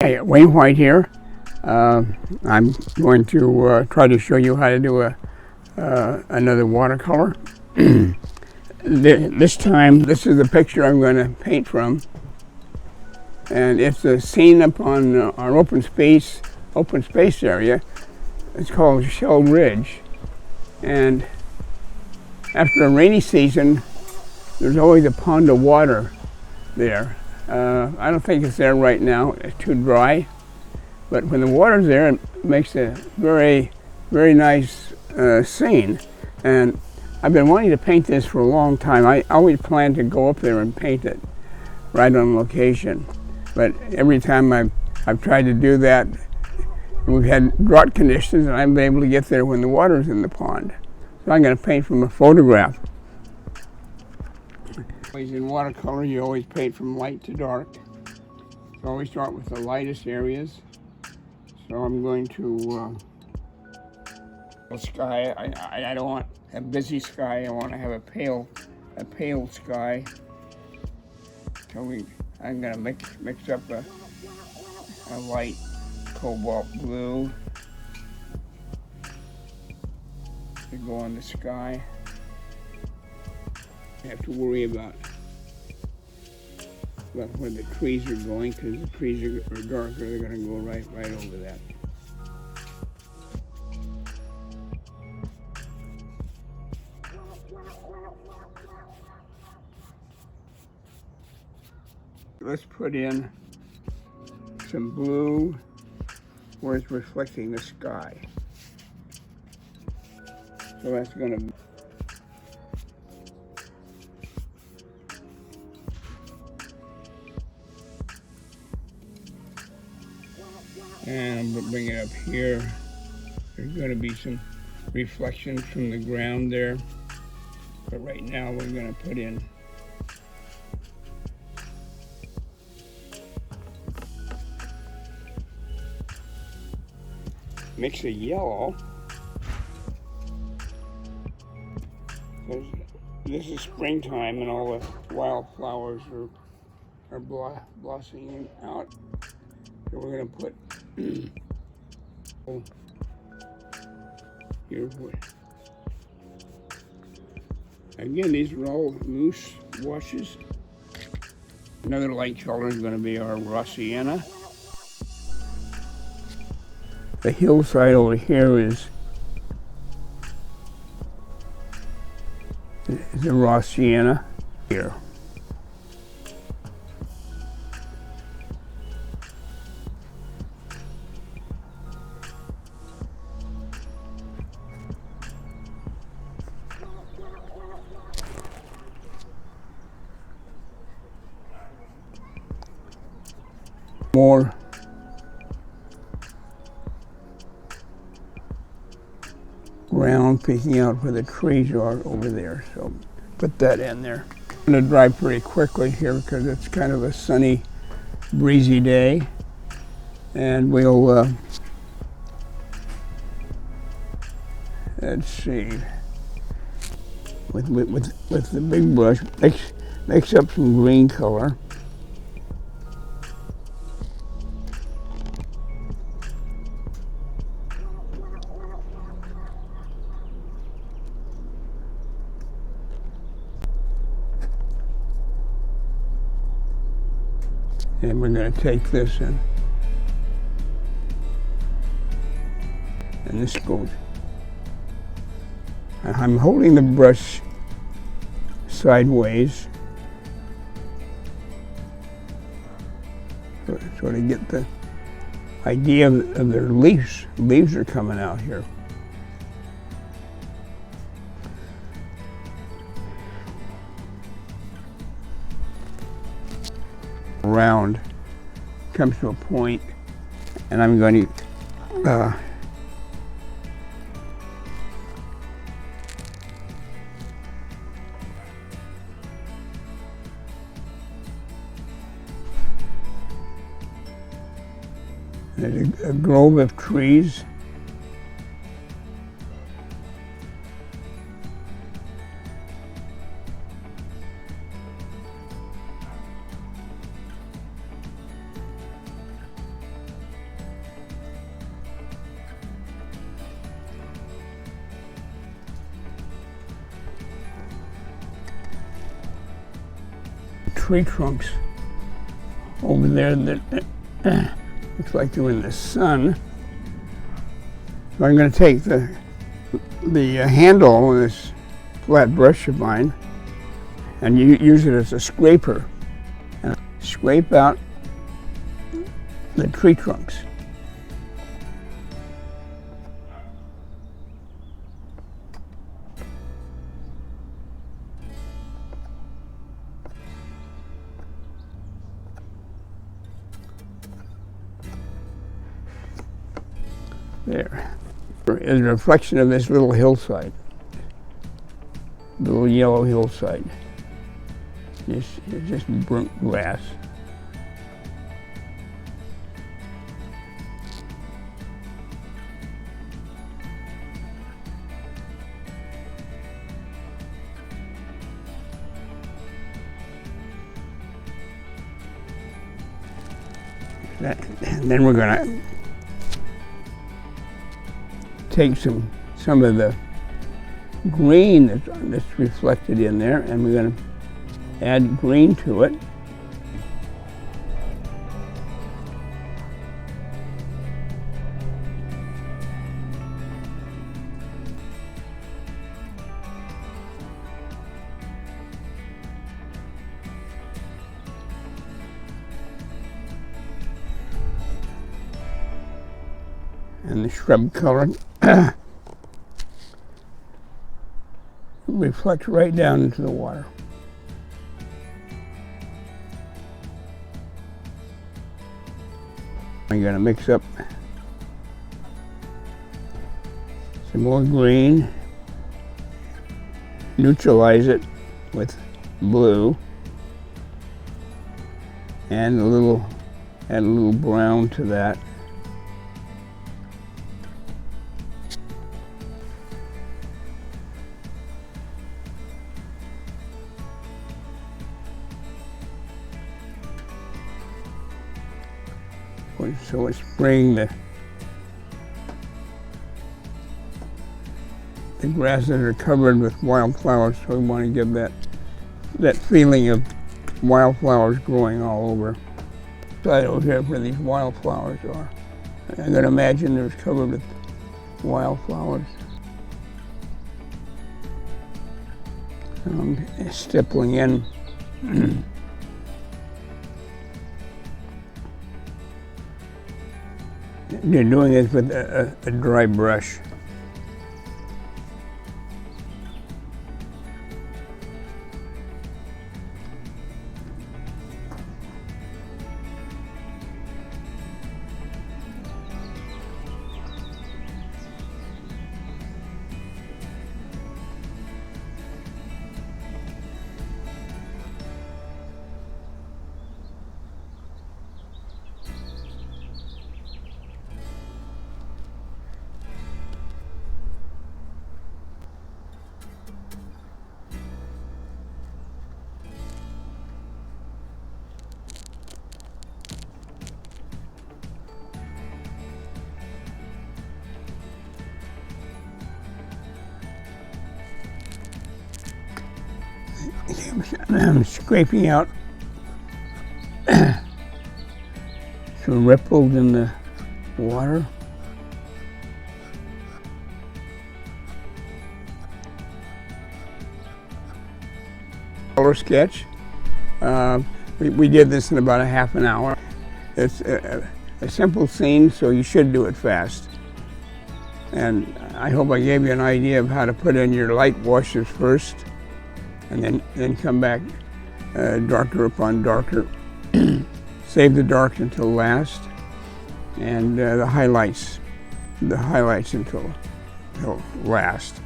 Hi, Wayne White here. I'm going to try to show you how to do another watercolor. This time, this is the picture I'm going to paint from, and it's a scene up on our open space area. It's called Shell Ridge, and after a rainy season, there's always a pond of water there. I don't think it's there right now. It's too dry. But when the water's there, it makes a very, very nice scene. And I've been wanting to paint this for a long time. I always planned to go up there and paint it right on location. But every time I've tried to do that, we've had drought conditions, and I haven't been able to get there when the water's in the pond. So I'm going to paint from a photograph. In watercolor, you always paint from light to dark. So always start with the lightest areas. So I'm going to sky. I don't want a busy sky. I want to have a pale sky. So I'm going to mix up a light cobalt blue to go on the sky. I have to worry about where the trees are going, because the trees are darker. They're going to go right over that. Let's put in some blue where it's reflecting the sky. So that's going to and I'm going to bring it up here. There's going to be some reflections from the ground there. But right now we're going to put in mix of yellow. This is springtime and all the wildflowers are blossoming out. So we're going to put here. Again, these are all loose washes. Another light color is going to be our raw sienna. The hillside over here is the raw sienna here. More ground picking out where the trees are over there, so put that in there. I'm going to dry pretty quickly here because it's kind of a sunny, breezy day, and we'll let's see, with the big brush, mix up some green color. And we're going to take this and this goes. I'm holding the brush sideways so sort of get the idea of their leaves. Leaves are coming out here. Round comes to a point, and I'm going to there's a grove of trees. tree trunks over there that looks like they're in the sun. So I'm going to take the handle of this flat brush of mine and use it as a scraper and scrape out the tree trunks. There is a reflection of this little hillside, little yellow hillside. It's just burnt grass. And then we're going to take some of the green that's reflected in there, and we're going to add green to it. And the shrub color reflects right down into the water. I'm going to mix up some more green, neutralize it with blue, and add a little brown to that. So it's spraying the grasses are covered with wildflowers, so we want to give that feeling of wildflowers growing all over. Right over here where these wildflowers are. I'm going to imagine they're covered with wildflowers. So I'm stippling in. You're doing this with a dry brush. I'm scraping out some ripples in the water. Color sketch. We did this in about a half an hour. It's a simple scene, so you should do it fast. And I hope I gave you an idea of how to put in your light washes first, and then come back darker upon darker. Save the dark until last, and the highlights until last.